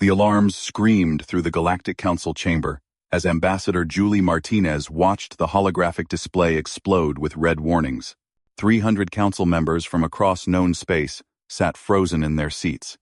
The alarms screamed through the Galactic Council chamber as Ambassador Julie Martinez watched the holographic display explode with red warnings. 300 council members from across known space sat frozen in their seats,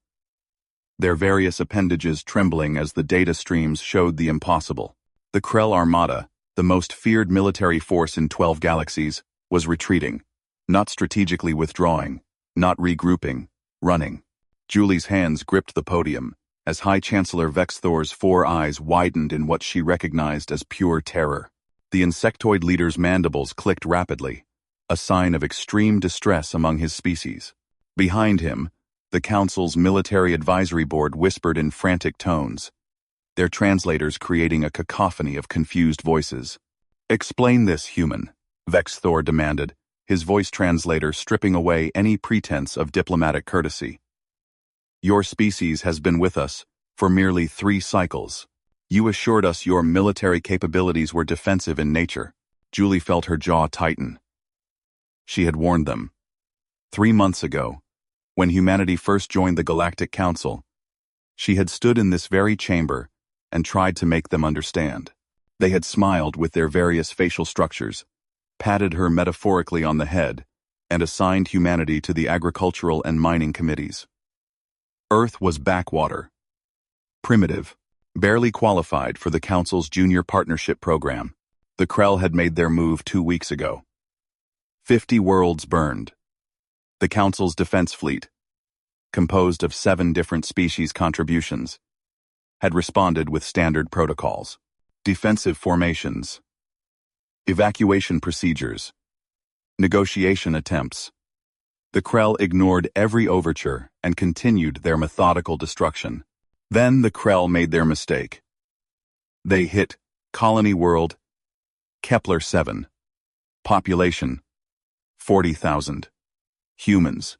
their various appendages trembling as the data streams showed the impossible. The Krell Armada, the most feared military force in 12 galaxies, was retreating, not strategically withdrawing, not regrouping, running. Julie's hands gripped the podium as High Chancellor Vex Thor's 4 eyes widened in what she recognized as pure terror. The insectoid leader's mandibles clicked rapidly, a sign of extreme distress among his species. Behind him, the Council's Military Advisory Board whispered in frantic tones, their translators creating a cacophony of confused voices. "Explain this, human," Vex Thor demanded, his voice translator stripping away any pretense of diplomatic courtesy. "Your species has been with us for merely 3 cycles. You assured us your military capabilities were defensive in nature." Julie felt her jaw tighten. She had warned them. 3 months ago, when humanity first joined the Galactic Council, she had stood in this very chamber and tried to make them understand. They had smiled with their various facial structures, patted her metaphorically on the head, and assigned humanity to the agricultural and mining committees. Earth was backwater, primitive, barely qualified for the Council's Junior Partnership Program. The Krell had made their move 2 weeks ago. 50 worlds burned. The Council's defense fleet, composed of 7 different species contributions, had responded with standard protocols, defensive formations, evacuation procedures, negotiation attempts. The Krell ignored every overture and continued their methodical destruction. Then the Krell made their mistake. They hit Colony World, Kepler 7. Population, 40,000. Humans,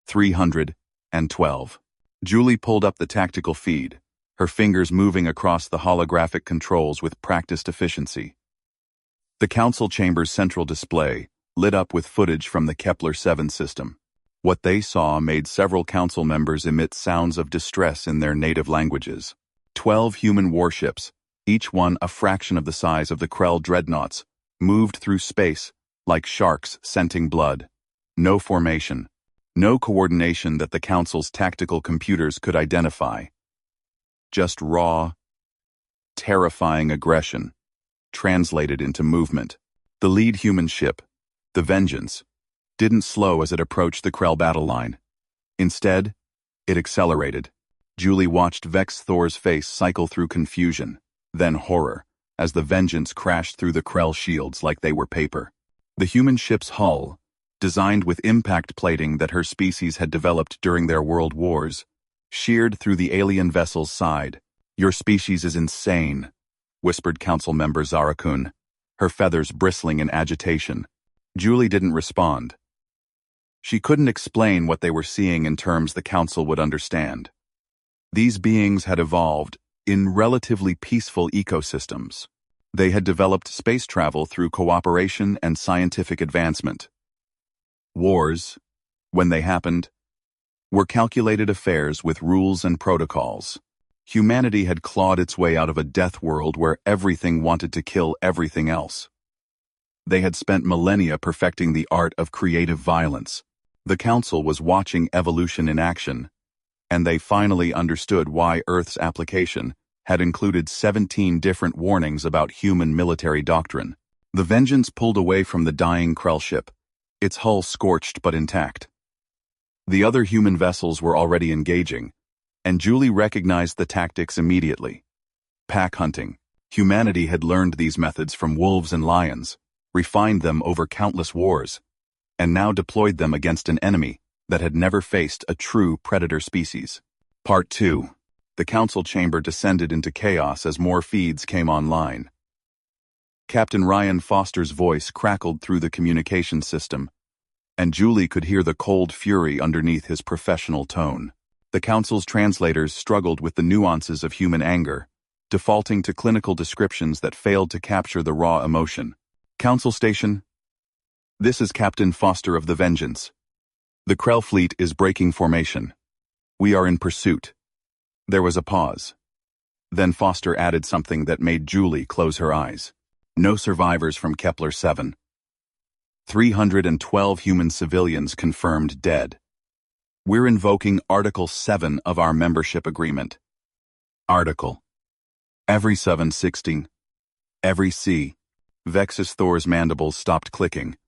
312. Julie pulled up the tactical feed, her fingers moving across the holographic controls with practiced efficiency. The Council chamber's central display lit up with footage from the Kepler 7 system. What they saw made several council members emit sounds of distress in their native languages. 12 human warships, each one a fraction of the size of the Krell dreadnoughts, moved through space like sharks scenting blood. No formation, no coordination that the Council's tactical computers could identify. Just raw, terrifying aggression, translated into movement. The lead human ship, the Vengeance, didn't slow as it approached the Krell battle line. Instead, it accelerated. Julie watched Vex Thor's face cycle through confusion, then horror, as the Vengeance crashed through the Krell shields like they were paper. The human ship's hull, designed with impact plating that her species had developed during their world wars, sheared through the alien vessel's side. "Your species is insane," whispered Council Member Zarakun, her feathers bristling in agitation. Julie didn't respond. She couldn't explain what they were seeing in terms the Council would understand. These beings had evolved in relatively peaceful ecosystems. They had developed space travel through cooperation and scientific advancement. Wars, when they happened, were calculated affairs with rules and protocols. Humanity had clawed its way out of a death world where everything wanted to kill everything else. They had spent millennia perfecting the art of creative violence. The Council was watching evolution in action, and they finally understood why Earth's application had included 17 different warnings about human military doctrine. The Vengeance pulled away from the dying Krell ship, its hull scorched but intact. The other human vessels were already engaging, and Julie recognized the tactics immediately. Pack hunting. Humanity had learned these methods from wolves and lions, refined them over countless wars, and now deployed them against an enemy that had never faced a true predator species. Part 2. The Council chamber descended into chaos as more feeds came online. Captain Ryan Foster's voice crackled through the communication system, and Julie could hear the cold fury underneath his professional tone. The Council's translators struggled with the nuances of human anger, defaulting to clinical descriptions that failed to capture the raw emotion. "Council Station, this is Captain Foster of the Vengeance. The Krell fleet is breaking formation. We are in pursuit. There was a pause. Then Foster added something that made Julie close her eyes. No survivors from Kepler-7. 312 human civilians confirmed dead. We're invoking Article 7 of our membership agreement. Article. Every 716. Every C. Vexus Thor's mandibles stopped clicking.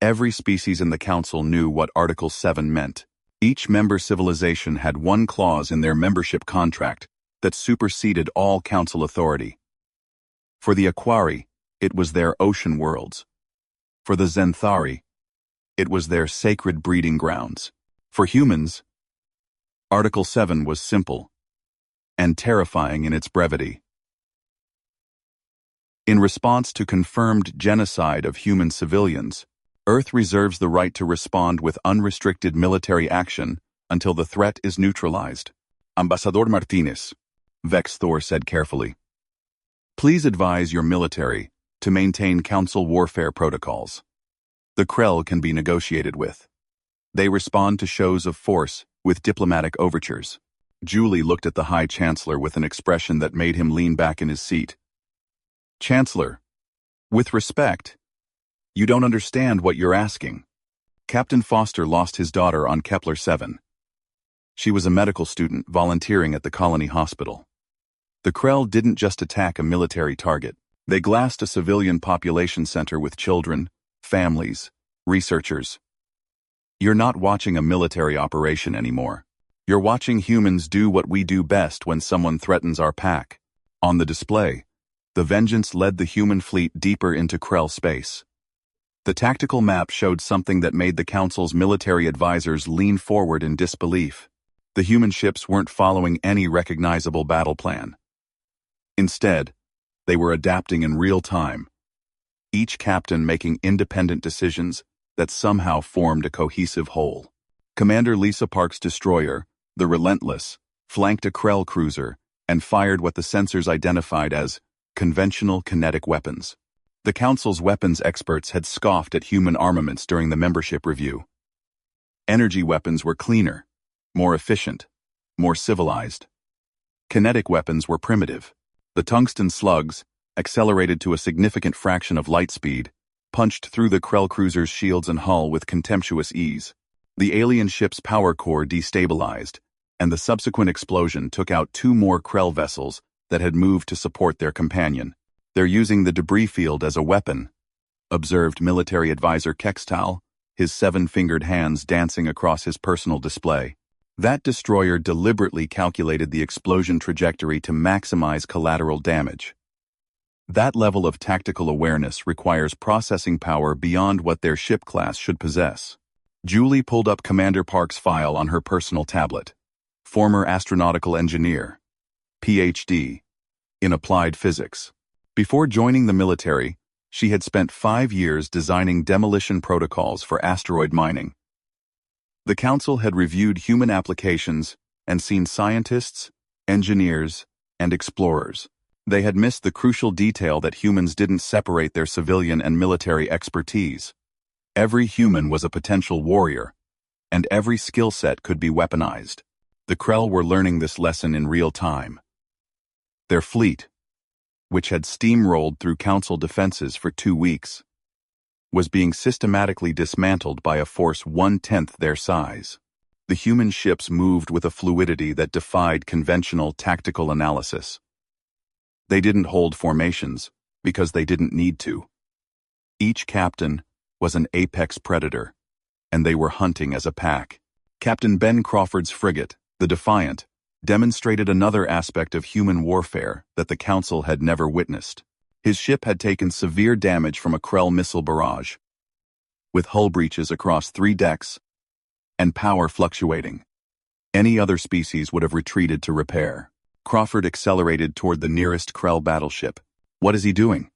Every species in the Council knew what Article 7 meant. Each member civilization had one clause in their membership contract that superseded all Council authority. For the Aquari, it was their ocean worlds. For the Zenthari, it was their sacred breeding grounds. For humans, Article 7 was simple and terrifying in its brevity. In response to confirmed genocide of human civilians, Earth reserves the right to respond with unrestricted military action until the threat is neutralized. Ambassador Martinez, Vex Thor said carefully. Please advise your military to maintain Council warfare protocols. The Krell can be negotiated with. They respond to shows of force with diplomatic overtures. Julie looked at the High Chancellor with an expression that made him lean back in his seat. Chancellor, with respect, you don't understand what you're asking. Captain Foster lost his daughter on Kepler-7. She was a medical student volunteering at the colony hospital. The Krell didn't just attack a military target. They glassed a civilian population center with children, families, researchers. You're not watching a military operation anymore. You're watching humans do what we do best when someone threatens our pack. On the display, the Vengeance led the human fleet deeper into Krell space. The tactical map showed something that made the Council's military advisors lean forward in disbelief. The human ships weren't following any recognizable battle plan. Instead, they were adapting in real time, each captain making independent decisions that somehow formed a cohesive whole. Commander Lisa Park's destroyer, the Relentless, flanked a Krell cruiser and fired what the sensors identified as conventional kinetic weapons. The Council's weapons experts had scoffed at human armaments during the membership review. Energy weapons were cleaner, more efficient, more civilized. Kinetic weapons were primitive. The tungsten slugs, accelerated to a significant fraction of light speed, punched through the Krell cruiser's shields and hull with contemptuous ease. The alien ship's power core destabilized, and the subsequent explosion took out 2 more Krell vessels that had moved to support their companion. They're using the debris field as a weapon, observed military advisor Kextal, his 7-fingered hands dancing across his personal display. That destroyer deliberately calculated the explosion trajectory to maximize collateral damage. That level of tactical awareness requires processing power beyond what their ship class should possess. Julie pulled up Commander Park's file on her personal tablet. Former astronautical engineer, Ph.D. in applied physics. Before joining the military, she had spent 5 years designing demolition protocols for asteroid mining. The Council had reviewed human applications and seen scientists, engineers, and explorers. They had missed the crucial detail that humans didn't separate their civilian and military expertise. Every human was a potential warrior, and every skill set could be weaponized. The Krell were learning this lesson in real time. Their fleet, which had steamrolled through Council defenses for 2 weeks, was being systematically dismantled by a force 1/10 their size. The human ships moved with a fluidity that defied conventional tactical analysis. They didn't hold formations because they didn't need to. Each captain was an apex predator, and they were hunting as a pack. Captain Ben Crawford's frigate, the Defiant, demonstrated another aspect of human warfare that the Council had never witnessed. His ship had taken severe damage from a Krell missile barrage, with hull breaches across 3 decks and power fluctuating. Any other species would have retreated to repair. Crawford accelerated toward the nearest Krell battleship. What is he doing?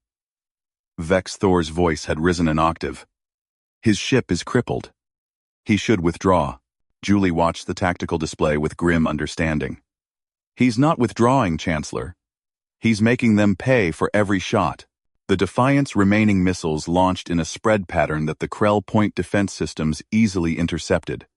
Vex Thor's voice had risen an octave. His ship is crippled. He should withdraw. Julie watched the tactical display with grim understanding. He's not withdrawing, Chancellor. He's making them pay for every shot. The Defiant's remaining missiles launched in a spread pattern that the Krell point defense systems easily intercepted.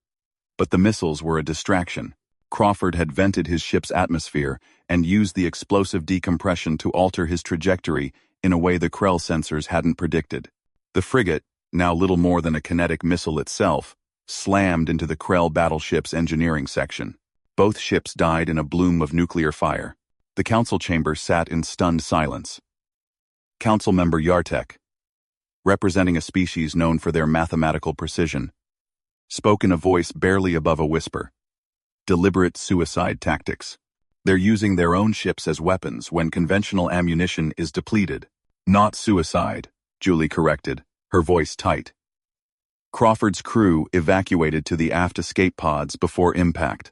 But the missiles were a distraction. Crawford had vented his ship's atmosphere and used the explosive decompression to alter his trajectory in a way the Krell sensors hadn't predicted. The frigate, now little more than a kinetic missile itself, slammed into the Krell battleship's engineering section. Both ships died in a bloom of nuclear fire. The council chamber sat in stunned silence. Council member Yartek, representing a species known for their mathematical precision, spoke in a voice barely above a whisper. Deliberate suicide tactics. They're using their own ships as weapons when conventional ammunition is depleted. Not suicide, Julie corrected, her voice tight. Crawford's crew evacuated to the aft escape pods before impact.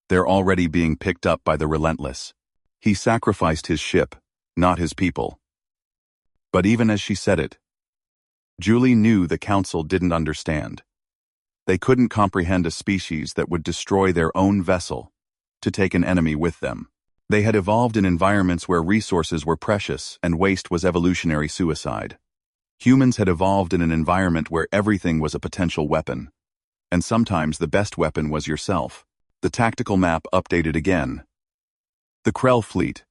They're already being picked up by the Relentless. He sacrificed his ship, not his people. But even as she said it, Julie knew the council didn't understand. They couldn't comprehend a species that would destroy their own vessel to take an enemy with them. They had evolved in environments where resources were precious and waste was evolutionary suicide. Humans had evolved in an environment where everything was a potential weapon. And sometimes the best weapon was yourself. The tactical map updated again. The Krell fleet,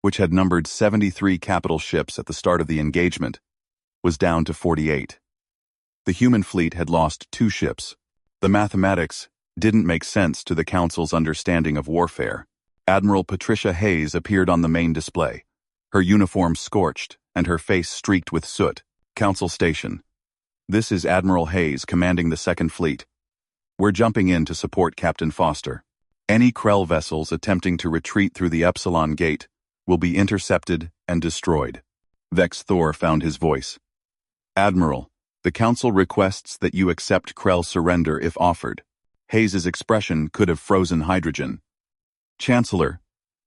which had numbered 73 capital ships at the start of the engagement, was down to 48. The human fleet had lost 2 ships. The mathematics didn't make sense to the Council's understanding of warfare. Admiral Patricia Hayes appeared on the main display, her uniform scorched and her face streaked with soot. Council Station. This is Admiral Hayes commanding the Second Fleet. We're jumping in to support Captain Foster. Any Krell vessels attempting to retreat through the Epsilon Gate will be intercepted and destroyed. Vex Thor found his voice. Admiral, the Council requests that you accept Krell surrender if offered. Hayes's expression could have frozen hydrogen. Chancellor,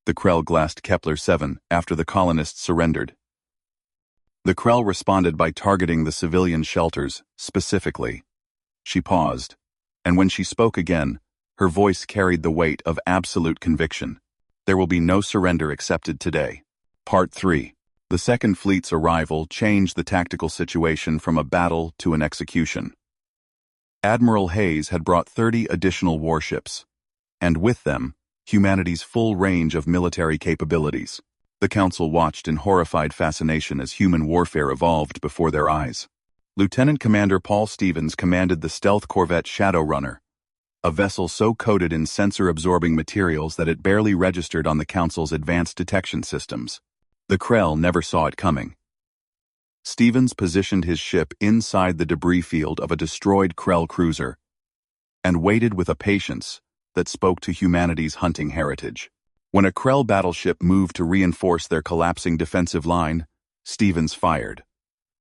the Krell glassed Kepler-7 after the colonists surrendered. The Krell responded by targeting the civilian shelters, specifically. She paused, and when she spoke again, her voice carried the weight of absolute conviction. There will be no surrender accepted today. Part 3. The Second Fleet's arrival changed the tactical situation from a battle to an execution. Admiral Hayes had brought 30 additional warships, and with them, humanity's full range of military capabilities. The Council watched in horrified fascination as human warfare evolved before their eyes. Lieutenant Commander Paul Stevens commanded the stealth corvette Shadowrunner, a vessel so coated in sensor-absorbing materials that it barely registered on the Council's advanced detection systems. The Krell never saw it coming. Stevens positioned his ship inside the debris field of a destroyed Krell cruiser and waited with a patience that spoke to humanity's hunting heritage. When a Krell battleship moved to reinforce their collapsing defensive line, Stevens fired.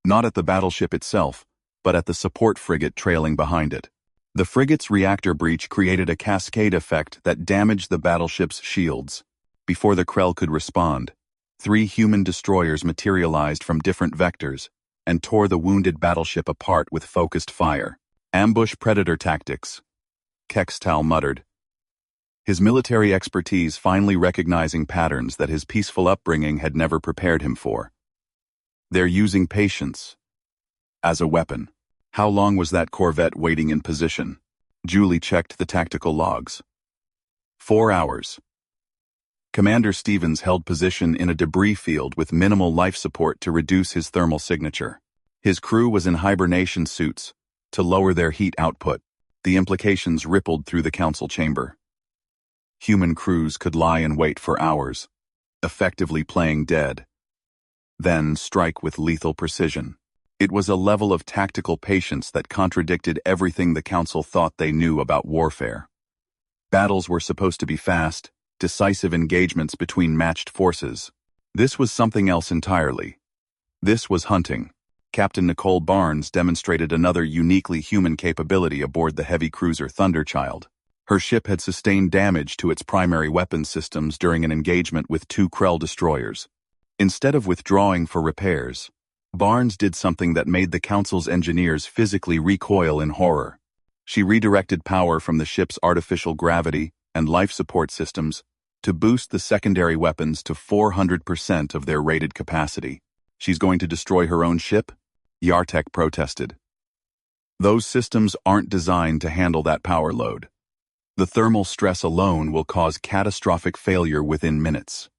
Not at the battleship itself, but at the support frigate trailing behind it. The frigate's reactor breach created a cascade effect that damaged the battleship's shields. Before the Krell could respond, 3 human destroyers materialized from different vectors and tore the wounded battleship apart with focused fire. Ambush predator tactics, Kextal muttered, his military expertise finally recognizing patterns that his peaceful upbringing had never prepared him for. They're using patience as a weapon. How long was that corvette waiting in position? Julie checked the tactical logs. 4 hours. Commander Stevens held position in a debris field with minimal life support to reduce his thermal signature. His crew was in hibernation suits to lower their heat output. The implications rippled through the council chamber. Human crews could lie in wait for hours, effectively playing dead, then strike with lethal precision. It was a level of tactical patience that contradicted everything the council thought they knew about warfare. Battles were supposed to be fast, decisive engagements between matched forces. This was something else entirely. This was hunting. Captain Nicole Barnes demonstrated another uniquely human capability aboard the heavy cruiser Thunderchild. Her ship had sustained damage to its primary weapon systems during an engagement with 2 Krell destroyers. Instead of withdrawing for repairs, Barnes did something that made the Council's engineers physically recoil in horror. She redirected power from the ship's artificial gravity and life support systems to boost the secondary weapons to 400% of their rated capacity. She's going to destroy her own ship? Yartek protested. Those systems aren't designed to handle that power load. The thermal stress alone will cause catastrophic failure within minutes.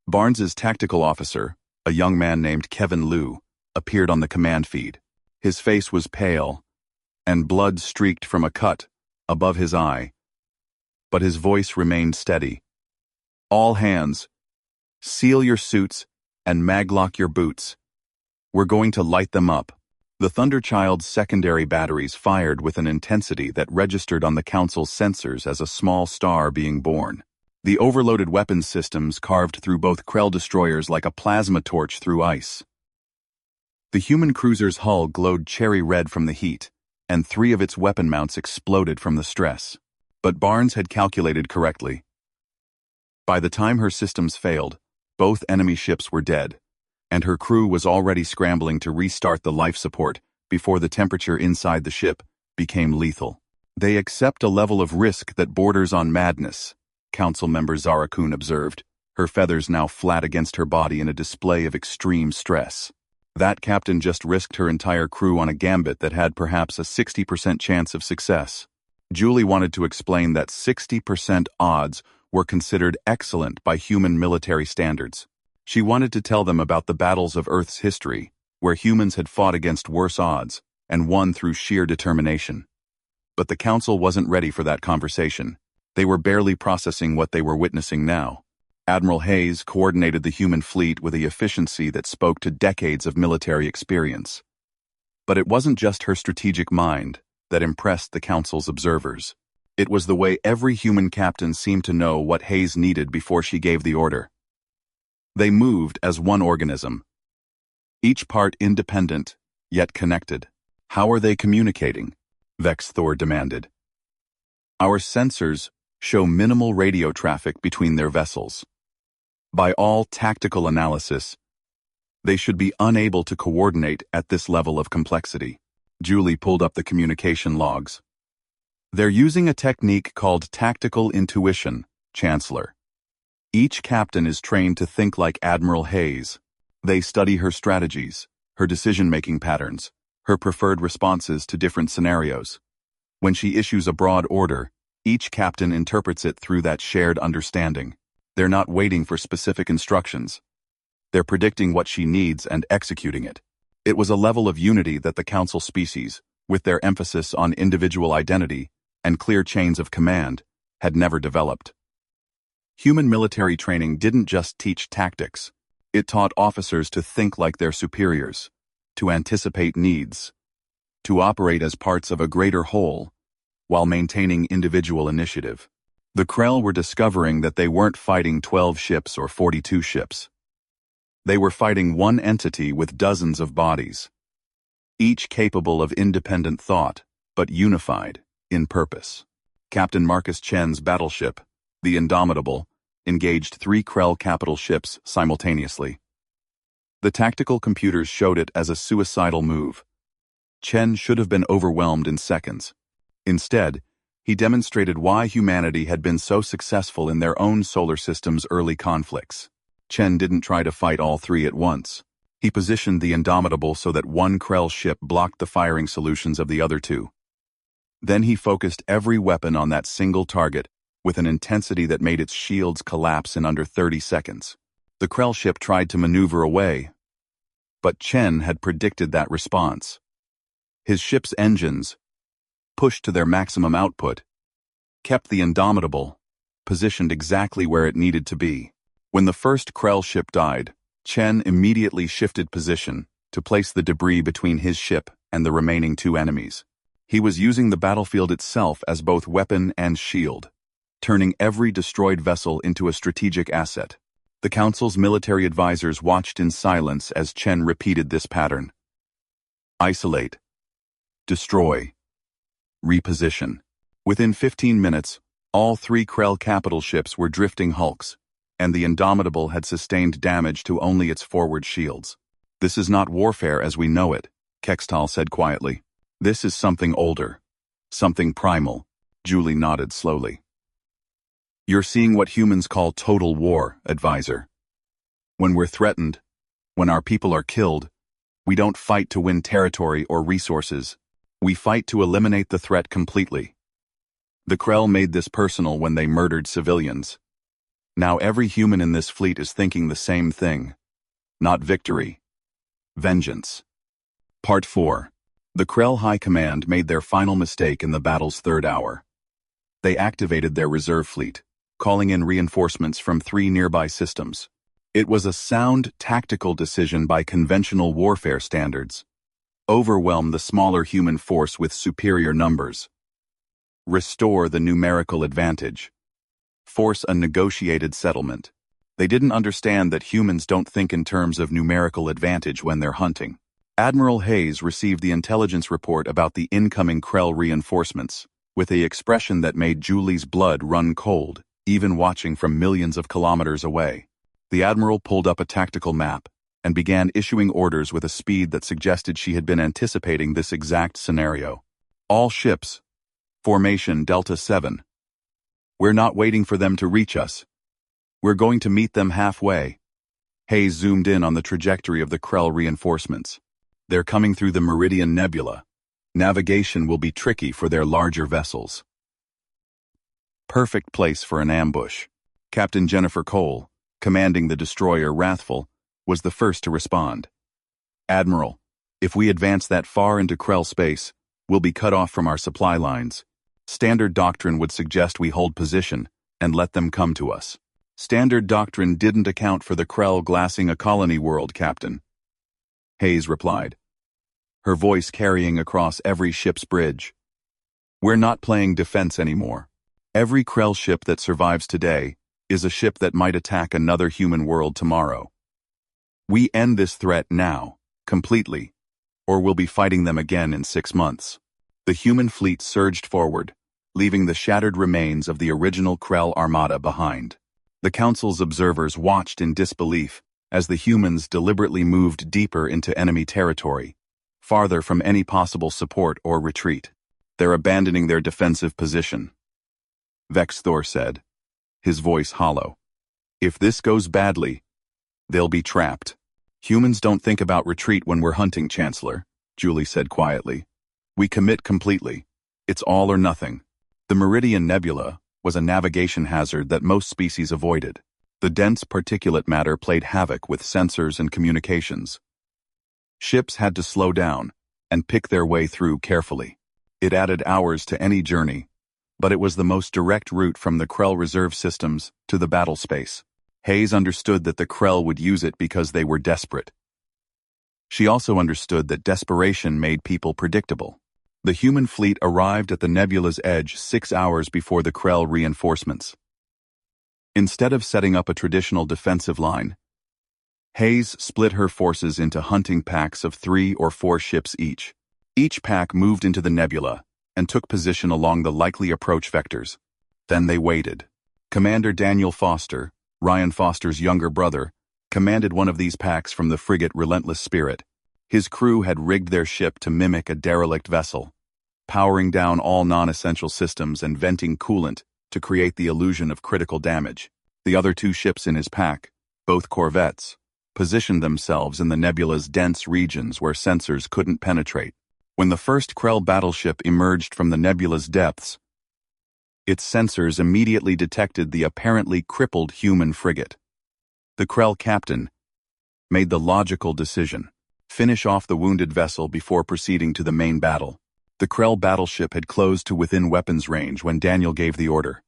Barnes's tactical officer, a young man named Kevin Liu, appeared on the command feed. His face was pale, and blood streaked from a cut above his eye, but his voice remained steady. "All hands, seal your suits and maglock your boots. We're going to light them up." The Thunderchild's secondary batteries fired with an intensity that registered on the Council's sensors as a small star being born. The overloaded weapons systems carved through both Krell destroyers like a plasma torch through ice. The human cruiser's hull glowed cherry red from the heat, and 3 of its weapon mounts exploded from the stress. But Barnes had calculated correctly. By the time her systems failed, both enemy ships were dead, and her crew was already scrambling to restart the life support before the temperature inside the ship became lethal. "They accept a level of risk that borders on madness," Council member Zara Kun observed, her feathers now flat against her body in a display of extreme stress. That captain just risked her entire crew on a gambit that had perhaps a 60% chance of success. Julie wanted to explain that 60% odds were considered excellent by human military standards. She wanted to tell them about the battles of Earth's history, where humans had fought against worse odds and won through sheer determination. But the Council wasn't ready for that conversation. They were barely processing what they were witnessing now. Admiral Hayes coordinated the human fleet with a efficiency that spoke to decades of military experience. But it wasn't just her strategic mind that impressed the Council's observers. It was the way every human captain seemed to know what Hayes needed before she gave the order. They moved as one organism, each part independent, yet connected. "How are they communicating?" Vex Thor demanded. "Our sensors show minimal radio traffic between their vessels. By all tactical analysis, they should be unable to coordinate at this level of complexity." Julie pulled up the communication logs. "They're using a technique called tactical intuition, Chancellor. Each captain is trained to think like Admiral Hayes. They study her strategies, her decision-making patterns, her preferred responses to different scenarios. When she issues a broad order, each captain interprets it through that shared understanding. They're not waiting for specific instructions. They're predicting what she needs and executing it." It was a level of unity that the Council species, with their emphasis on individual identity and clear chains of command, had never developed. Human military training didn't just teach tactics. It taught officers to think like their superiors, to anticipate needs, to operate as parts of a greater whole, while maintaining individual initiative. The Krell were discovering that they weren't fighting 12 ships or 42 ships. They were fighting one entity with dozens of bodies, each capable of independent thought, but unified in purpose. Captain Marcus Chen's battleship, the Indomitable, engaged 3 Krell capital ships simultaneously. The tactical computers showed it as a suicidal move. Chen should have been overwhelmed in seconds. Instead, he demonstrated why humanity had been so successful in their own solar system's early conflicts. Chen didn't try to fight all 3 at once. He positioned the Indomitable so that one Krell ship blocked the firing solutions of the other 2. Then he focused every weapon on that single target with an intensity that made its shields collapse in under 30 seconds. The Krell ship tried to maneuver away, but Chen had predicted that response. His ship's engines, pushed to their maximum output, kept the Indomitable positioned exactly where it needed to be. When the first Krell ship died, Chen immediately shifted position to place the debris between his ship and the remaining 2 enemies. He was using the battlefield itself as both weapon and shield, turning every destroyed vessel into a strategic asset. The Council's military advisors watched in silence as Chen repeated this pattern. Isolate, destroy, reposition. Within 15 minutes, all 3 Krell capital ships were drifting hulks, and the Indomitable had sustained damage to only its forward shields. "This is not warfare as we know it," Kextal said quietly. "This is something older, something primal." Julie nodded slowly. "You're seeing what humans call total war, advisor. When we're threatened, when our people are killed, we don't fight to win territory or resources. We fight to eliminate the threat completely. The Krell made this personal when they murdered civilians. Now every human in this fleet is thinking the same thing. Not victory. Vengeance. Part 4. The Krell High Command made their final mistake in the battle's third hour. They activated their reserve fleet, calling in reinforcements from 3 nearby systems. It was a sound tactical decision by conventional warfare standards. Overwhelm the smaller human force with superior numbers. Restore the numerical advantage. Force a negotiated settlement. They didn't understand that humans don't think in terms of numerical advantage when they're hunting. Admiral Hayes received the intelligence report about the incoming Krell reinforcements, with an expression that made Julie's blood run cold, even watching from millions of kilometers away. The Admiral pulled up a tactical map and began issuing orders with a speed that suggested she had been anticipating this exact scenario. All ships. Formation Delta 7. We're not waiting for them to reach us. We're going to meet them halfway. Hayes zoomed in on the trajectory of the Krell reinforcements. They're coming through the Meridian Nebula. Navigation will be tricky for their larger vessels. Perfect place for an ambush. Captain Jennifer Cole, commanding the destroyer Wrathful, was the first to respond. Admiral, if we advance that far into Krell space, we'll be cut off from our supply lines. Standard doctrine would suggest we hold position and let them come to us. Standard doctrine didn't account for the Krell glassing a colony world, Captain. Hayes replied, her voice carrying across every ship's bridge. We're not playing defense anymore. Every Krell ship that survives today is a ship that might attack another human world tomorrow. We end this threat now, completely, or we'll be fighting them again in 6 months. The human fleet surged forward, leaving the shattered remains of the original Krell armada behind. The Council's observers watched in disbelief as the humans deliberately moved deeper into enemy territory, farther from any possible support or retreat. They're abandoning their defensive position. Vex Thor said, his voice hollow. If this goes badly, they'll be trapped. Humans don't think about retreat when we're hunting, Chancellor, Julie said quietly. We commit completely. It's all or nothing. The Meridian Nebula was a navigation hazard that most species avoided. The dense particulate matter played havoc with sensors and communications. Ships had to slow down and pick their way through carefully. It added hours to any journey, but it was the most direct route from the Krell reserve systems to the battle space. Hayes understood that the Krell would use it because they were desperate. She also understood that desperation made people predictable. The human fleet arrived at the nebula's edge 6 hours before the Krell reinforcements. Instead of setting up a traditional defensive line, Hayes split her forces into hunting packs of 3 or 4 ships each. Each pack moved into the nebula and took position along the likely approach vectors. Then they waited. Commander Daniel Foster, Ryan Foster's younger brother, commanded one of these packs from the frigate Relentless Spirit. His crew had rigged their ship to mimic a derelict vessel, powering down all non-essential systems and venting coolant to create the illusion of critical damage. The other 2 ships in his pack, both corvettes, positioned themselves in the nebula's dense regions where sensors couldn't penetrate. When the first Krell battleship emerged from the nebula's depths, its sensors immediately detected the apparently crippled human frigate. The Krell captain made the logical decision: finish off the wounded vessel before proceeding to the main battle. The Krell battleship had closed to within weapons range when Daniel gave the order.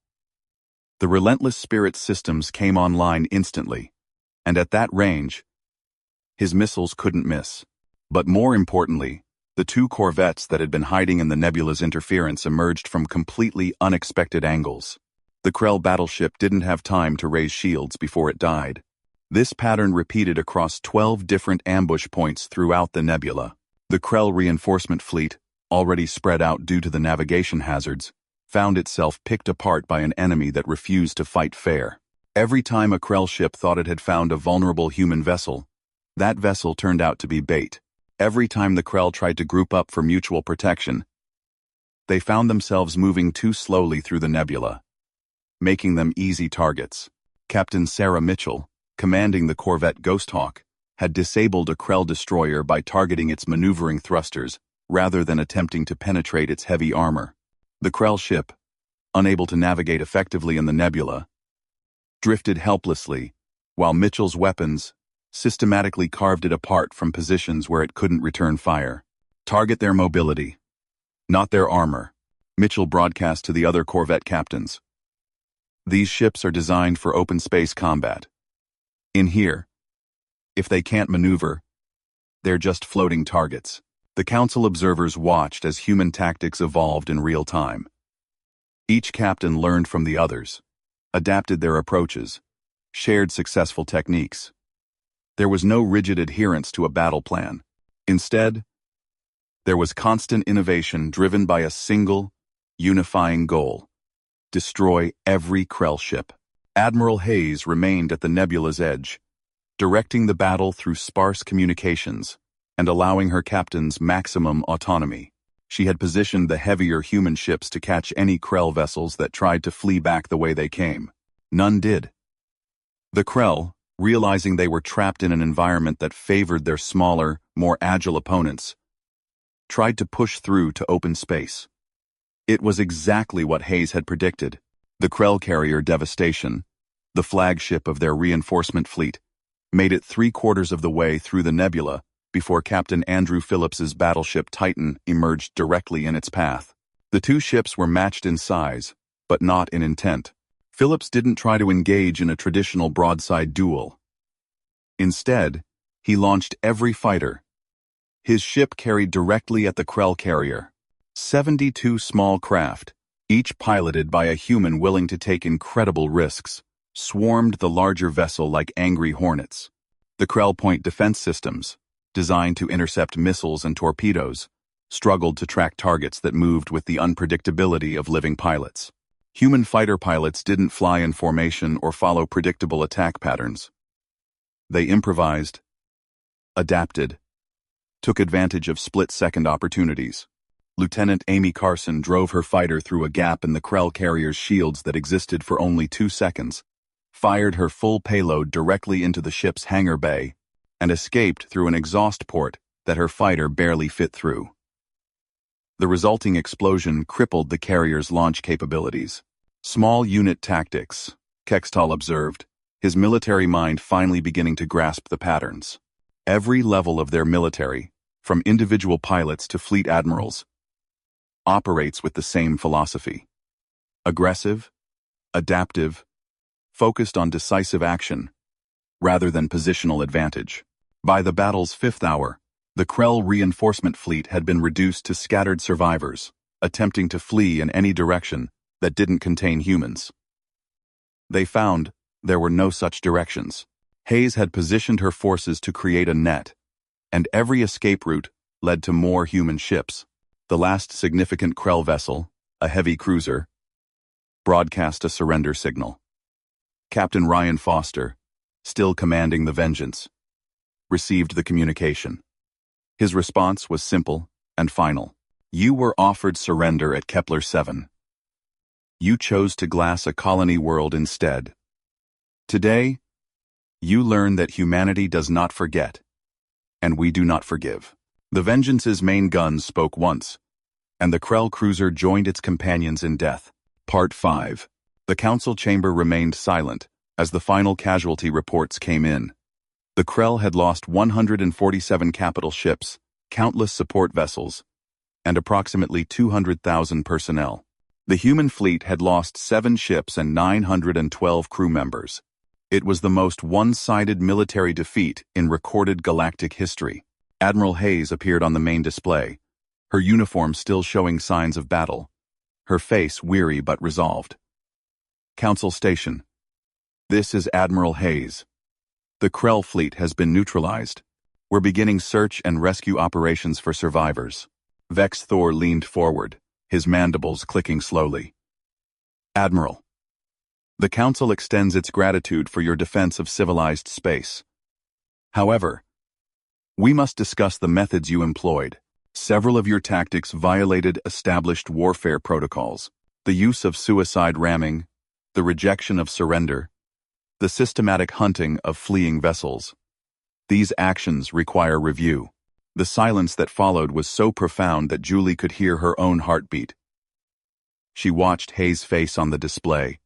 The Relentless Spirit systems came online instantly, and at that range, his missiles couldn't miss. But more importantly, the 2 corvettes that had been hiding in the nebula's interference emerged from completely unexpected angles. The Krell battleship didn't have time to raise shields before it died. This pattern repeated across 12 different ambush points throughout the nebula. The Krell reinforcement fleet, already spread out due to the navigation hazards, found itself picked apart by an enemy that refused to fight fair. Every time a Krell ship thought it had found a vulnerable human vessel, that vessel turned out to be bait. Every time the Krell tried to group up for mutual protection, they found themselves moving too slowly through the nebula, making them easy targets. Captain Sarah Mitchell, commanding the corvette Ghosthawk, had disabled a Krell destroyer by targeting its maneuvering thrusters rather than attempting to penetrate its heavy armor. The Krell ship, unable to navigate effectively in the nebula, drifted helplessly, while Mitchell's weapons systematically carved it apart from positions where it couldn't return fire. Target their mobility, not their armor, Mitchell broadcast to the other corvette captains. These ships are designed for open space combat. In here, if they can't maneuver, they're just floating targets. The Council observers watched as human tactics evolved in real time. Each captain learned from the others, adapted their approaches, shared successful techniques. There was no rigid adherence to a battle plan. Instead, there was constant innovation driven by a single, unifying goal: destroy every Krell ship. Admiral Hayes remained at the nebula's edge, directing the battle through sparse communications and allowing her captains maximum autonomy. She had positioned the heavier human ships to catch any Krell vessels that tried to flee back the way they came. None did. The Krell, realizing they were trapped in an environment that favored their smaller, more agile opponents, tried to push through to open space. It was exactly what Hayes had predicted. The Krell carrier Devastation, the flagship of their reinforcement fleet, made it 3/4 of the way through the nebula before Captain Andrew Phillips's battleship Titan emerged directly in its path. The two ships were matched in size, but not in intent. Phillips didn't try to engage in a traditional broadside duel. Instead, he launched every fighter. His ship carried directly at the Krell carrier. 72 small craft, each piloted by a human willing to take incredible risks, swarmed the larger vessel like angry hornets. The Krell point defense systems, designed to intercept missiles and torpedoes, struggled to track targets that moved with the unpredictability of living pilots. Human fighter pilots didn't fly in formation or follow predictable attack patterns. They improvised, adapted, took advantage of split-second opportunities. Lieutenant Amy Carson drove her fighter through a gap in the Krell carrier's shields that existed for only 2 seconds, fired her full payload directly into the ship's hangar bay, and escaped through an exhaust port that her fighter barely fit through. The resulting explosion crippled the carrier's launch capabilities. Small unit tactics, Kextal observed, his military mind finally beginning to grasp the patterns. Every level of their military, from individual pilots to fleet admirals, operates with the same philosophy. Aggressive, adaptive, focused on decisive action, rather than positional advantage. By the battle's 5th hour, the Krell reinforcement fleet had been reduced to scattered survivors, attempting to flee in any direction that didn't contain humans. They found there were no such directions. Hayes had positioned her forces to create a net, and every escape route led to more human ships. The last significant Krell vessel, a heavy cruiser, broadcast a surrender signal. Captain Ryan Foster, still commanding the Vengeance, received the communication. His response was simple and final. You were offered surrender at Kepler 7. You chose to glass a colony world instead. Today, you learn that humanity does not forget, and we do not forgive. The Vengeance's main guns spoke once, and the Krell cruiser joined its companions in death. Part 5. The council chamber remained silent as the final casualty reports came in. The Krell had lost 147 capital ships, countless support vessels, and approximately 200,000 personnel. The human fleet had lost 7 ships and 912 crew members. It was the most one-sided military defeat in recorded galactic history. Admiral Hayes appeared on the main display, her uniform still showing signs of battle, her face weary but resolved. Council Station. This is Admiral Hayes. The Krell fleet has been neutralized. We're beginning search and rescue operations for survivors. Vex Thor leaned forward, his mandibles clicking slowly. Admiral, the Council extends its gratitude for your defense of civilized space. However, we must discuss the methods you employed. Several of your tactics violated established warfare protocols. The use of suicide ramming, the rejection of surrender, the systematic hunting of fleeing vessels. These actions require review. The silence that followed was so profound that Julie could hear her own heartbeat. She watched Hayes' face on the display,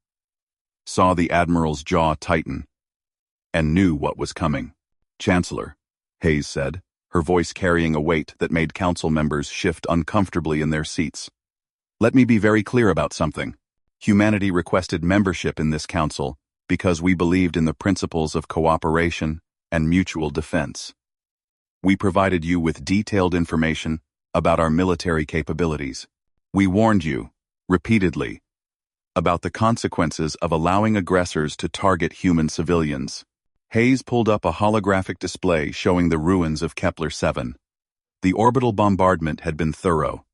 saw the Admiral's jaw tighten, and knew what was coming. "Chancellor," Hayes said, her voice carrying a weight that made council members shift uncomfortably in their seats. "Let me be very clear about something. Humanity requested membership in this council because we believed in the principles of cooperation and mutual defense. We provided you with detailed information about our military capabilities. We warned you, repeatedly, about the consequences of allowing aggressors to target human civilians." Hayes pulled up a holographic display showing the ruins of Kepler-7. The orbital bombardment had been thorough.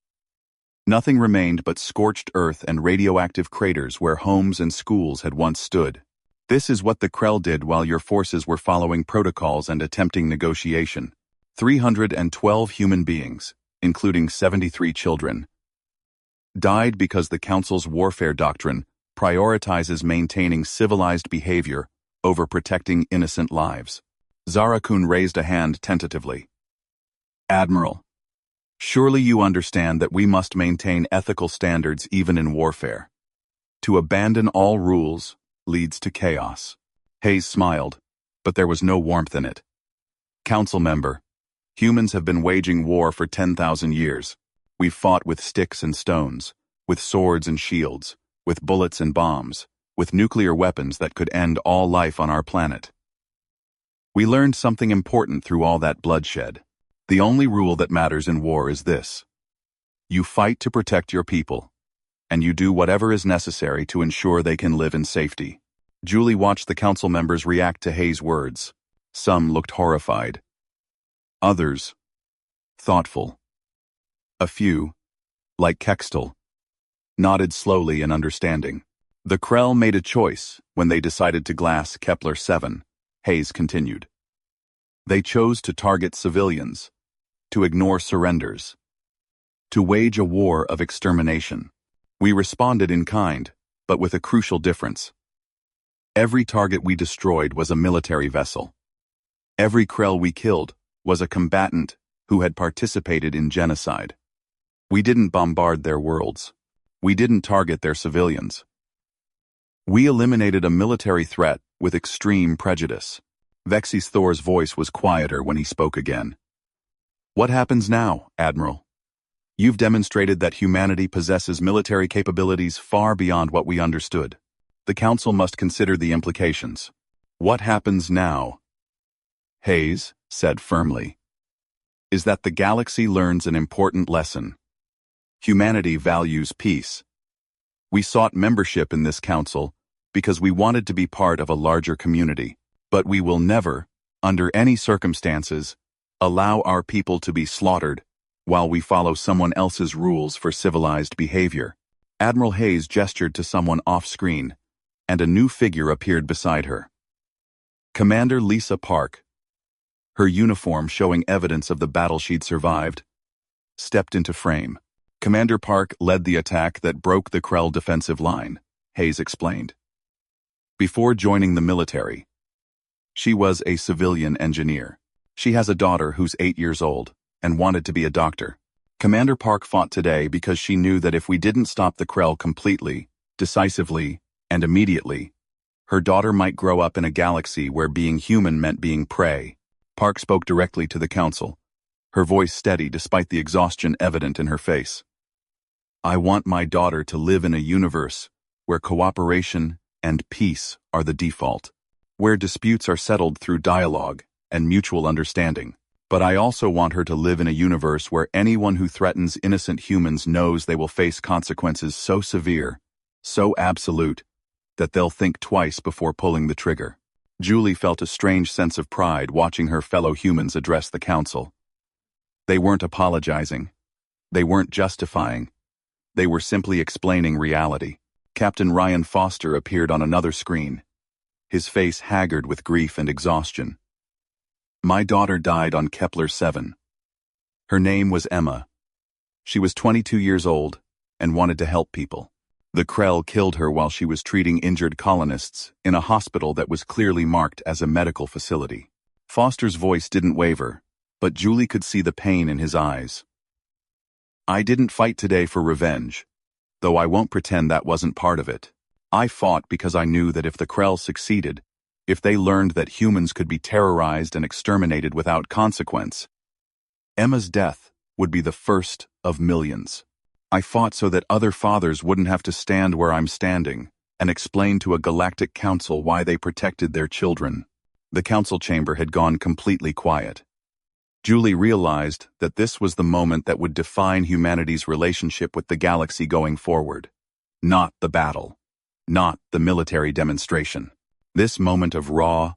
Nothing remained but scorched earth and radioactive craters where homes and schools had once stood. "This is what the Krell did while your forces were following protocols and attempting negotiation. 312 human beings, including 73 children, died because the Council's warfare doctrine prioritizes maintaining civilized behavior over protecting innocent lives." Zara-kun raised a hand tentatively. "Admiral, surely you understand that we must maintain ethical standards even in warfare. To abandon all rules leads to chaos." Hayes smiled, but there was no warmth in it. "Council member, humans have been waging war for 10,000 years. We've fought with sticks and stones, with swords and shields, with bullets and bombs, with nuclear weapons that could end all life on our planet. We learned something important through all that bloodshed. The only rule that matters in war is this: you fight to protect your people, and you do whatever is necessary to ensure they can live in safety." Julie watched the council members react to Hayes' words. Some looked horrified. Others, thoughtful. A few, like Kextel, nodded slowly in understanding. "The Krell made a choice when they decided to glass Kepler-7, Hayes continued. They chose to target civilians, to ignore surrenders, to wage a war of extermination. We responded in kind, but with a crucial difference. Every target we destroyed was a military vessel. Every Krell we killed was a combatant who had participated in genocide. We didn't bombard their worlds. We didn't target their civilians. We eliminated a military threat with extreme prejudice." Vexis Thor's voice was quieter when he spoke again. "What happens now, Admiral? You've demonstrated that humanity possesses military capabilities far beyond what we understood. The Council must consider the implications. What happens now?" Hayes said firmly, "is that the galaxy learns an important lesson. Humanity values peace. We sought membership in this council because we wanted to be part of a larger community, but we will never, under any circumstances, allow our people to be slaughtered while we follow someone else's rules for civilized behavior." Admiral Hayes gestured to someone off-screen, and a new figure appeared beside her. Commander Lisa Park, her uniform showing evidence of the battle she'd survived, stepped into frame. Commander Park led the attack that broke the Krell defensive line, Hayes explained. Before joining the military, she was a civilian engineer. She has a daughter who's 8 years old and wanted to be a doctor. Commander Park fought today because she knew that if we didn't stop the Krell completely, decisively, and immediately, her daughter might grow up in a galaxy where being human meant being prey. Park spoke directly to the council, her voice steady despite the exhaustion evident in her face. "I want my daughter to live in a universe where cooperation and peace are the default, where disputes are settled through dialogue and mutual understanding. But I also want her to live in a universe where anyone who threatens innocent humans knows they will face consequences so severe, so absolute, that they'll think twice before pulling the trigger." Julie felt a strange sense of pride watching her fellow humans address the council. They weren't apologizing. They weren't justifying. They were simply explaining reality. Captain Ryan Foster appeared on another screen, his face haggard with grief and exhaustion. "My daughter died on Kepler-7. Her name was Emma. She was 22 years old and wanted to help people. The Krell killed her while she was treating injured colonists in a hospital that was clearly marked as a medical facility." Foster's voice didn't waver, but Julie could see the pain in his eyes. "I didn't fight today for revenge. though I won't pretend that wasn't part of it. I fought because I knew that if the Krell succeeded, if they learned that humans could be terrorized and exterminated without consequence, Emma's death would be the first of millions. I fought so that other fathers wouldn't have to stand where I'm standing and explain to a galactic council why they protected their children. The council chamber had gone completely quiet. Julie realized that this was the moment that would define humanity's relationship with the galaxy going forward. Not the battle. Not the military demonstration. This moment of raw,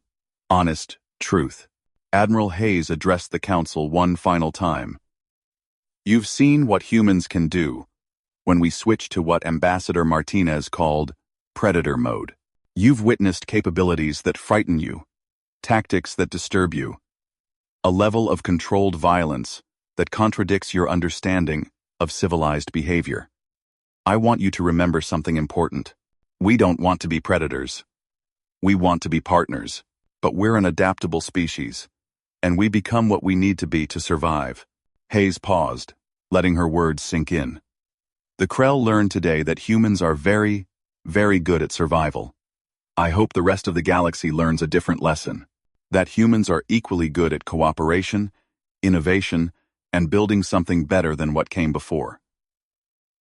honest truth. Admiral Hayes addressed the council one final time. You've seen what humans can do when we switch to what Ambassador Martinez called predator mode. You've witnessed capabilities that frighten you, tactics that disturb you, a level of controlled violence that contradicts your understanding of civilized behavior. I want you to remember something important. We don't want to be predators. We want to be partners, but we're an adaptable species, and we become what we need to be to survive. Hayes paused, letting her words sink in. The Krell learned today that humans are very, very good at survival. I hope the rest of the galaxy learns a different lesson, that humans are equally good at cooperation, innovation, and building something better than what came before.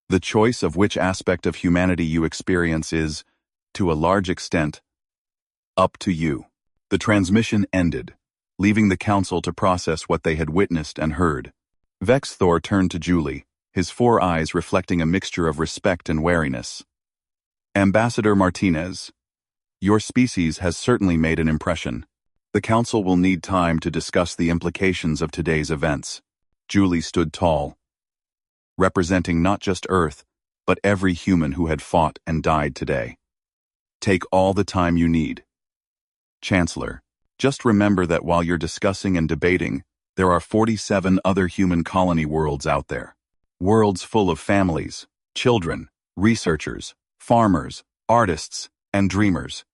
The choice of which aspect of humanity you experience is, to a large extent, up to you. The transmission ended, leaving the council to process what they had witnessed and heard. Vexthor turned to Julie, his 4 eyes reflecting a mixture of respect and wariness. Ambassador Martinez, your species has certainly made an impression. The council will need time to discuss the implications of today's events. Julie stood tall, representing not just Earth, but every human who had fought and died today. Take all the time you need. Chancellor, just remember that while you're discussing and debating, there are 47 other human colony worlds out there. Worlds full of families, children, researchers, farmers, artists, and dreamers.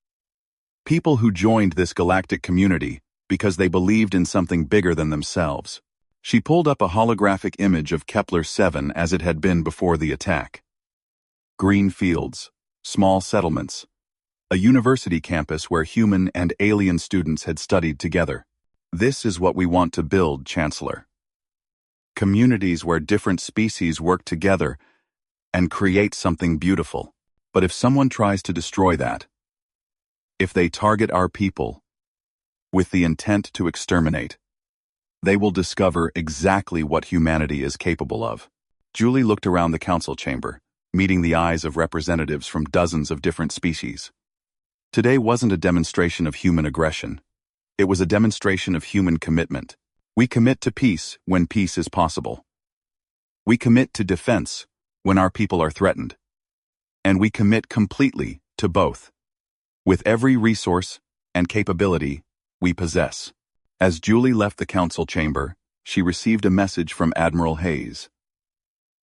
People who joined this galactic community because they believed in something bigger than themselves. She pulled up a holographic image of Kepler-7 as it had been before the attack. Green fields, small settlements, a university campus where human and alien students had studied together. This is what we want to build, Chancellor. Communities where different species work together and create something beautiful. But if someone tries to destroy that, if they target our people with the intent to exterminate, they will discover exactly what humanity is capable of. Julie looked around the council chamber, meeting the eyes of representatives from dozens of different species. Today wasn't a demonstration of human aggression. It was a demonstration of human commitment. We commit to peace when peace is possible. We commit to defense when our people are threatened. And we commit completely to both, with every resource and capability we possess. As Julie left the council chamber, she received a message from Admiral Hayes.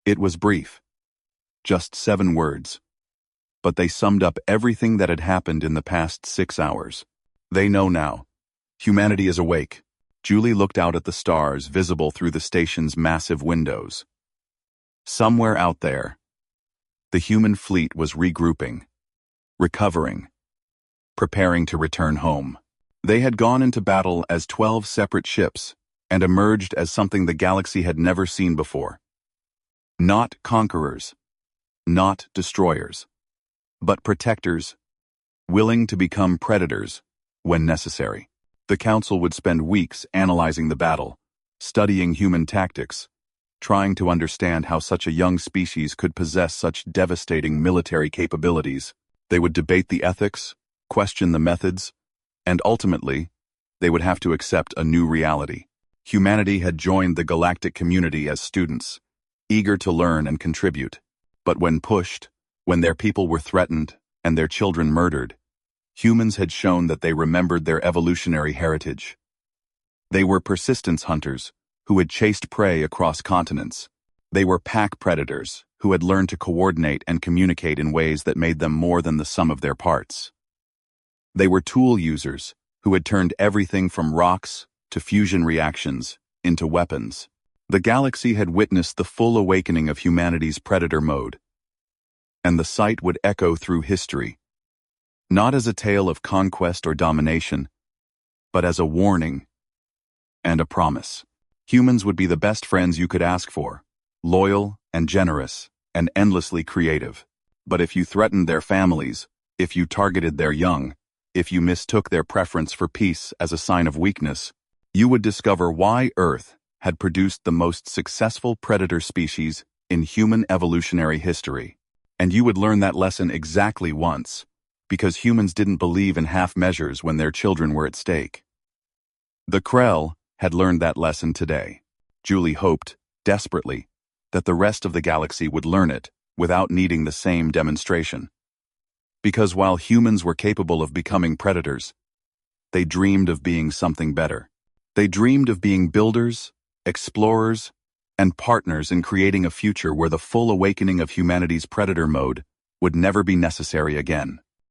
It was brief, just 7 words, but they summed up everything that had happened in the past 6 hours. They know now. Humanity is awake. Julie looked out at the stars visible through the station's massive windows. Somewhere out there, the human fleet was regrouping, recovering, preparing to return home. They had gone into battle as 12 separate ships and emerged as something the galaxy had never seen before. Not conquerors, not destroyers, but protectors, willing to become predators when necessary. The council would spend weeks analyzing the battle, studying human tactics, trying to understand how such a young species could possess such devastating military capabilities. They would debate the ethics, question the methods, and ultimately, they would have to accept a new reality. Humanity had joined the galactic community as students, eager to learn and contribute. But when pushed, when their people were threatened and their children murdered, humans had shown that they remembered their evolutionary heritage. They were persistence hunters who had chased prey across continents. They were pack predators who had learned to coordinate and communicate in ways that made them more than the sum of their parts. They were tool users who had turned everything from rocks to fusion reactions into weapons. The galaxy had witnessed the full awakening of humanity's predator mode. and the sight would echo through history, not as a tale of conquest or domination, but as a warning and a promise. Humans would be the best friends you could ask for, loyal and generous and endlessly creative. But if you threatened their families, if you targeted their young, if you mistook their preference for peace as a sign of weakness, you would discover why Earth had produced the most successful predator species in human evolutionary history. And you would learn that lesson exactly once, because humans didn't believe in half measures when their children were at stake. The Krell had learned that lesson today. Julie hoped, desperately, that the rest of the galaxy would learn it without needing the same demonstration. Because while humans were capable of becoming predators, they dreamed of being something better. They dreamed of being builders, explorers, and partners in creating a future where the full awakening of humanity's predator mode would never be necessary again.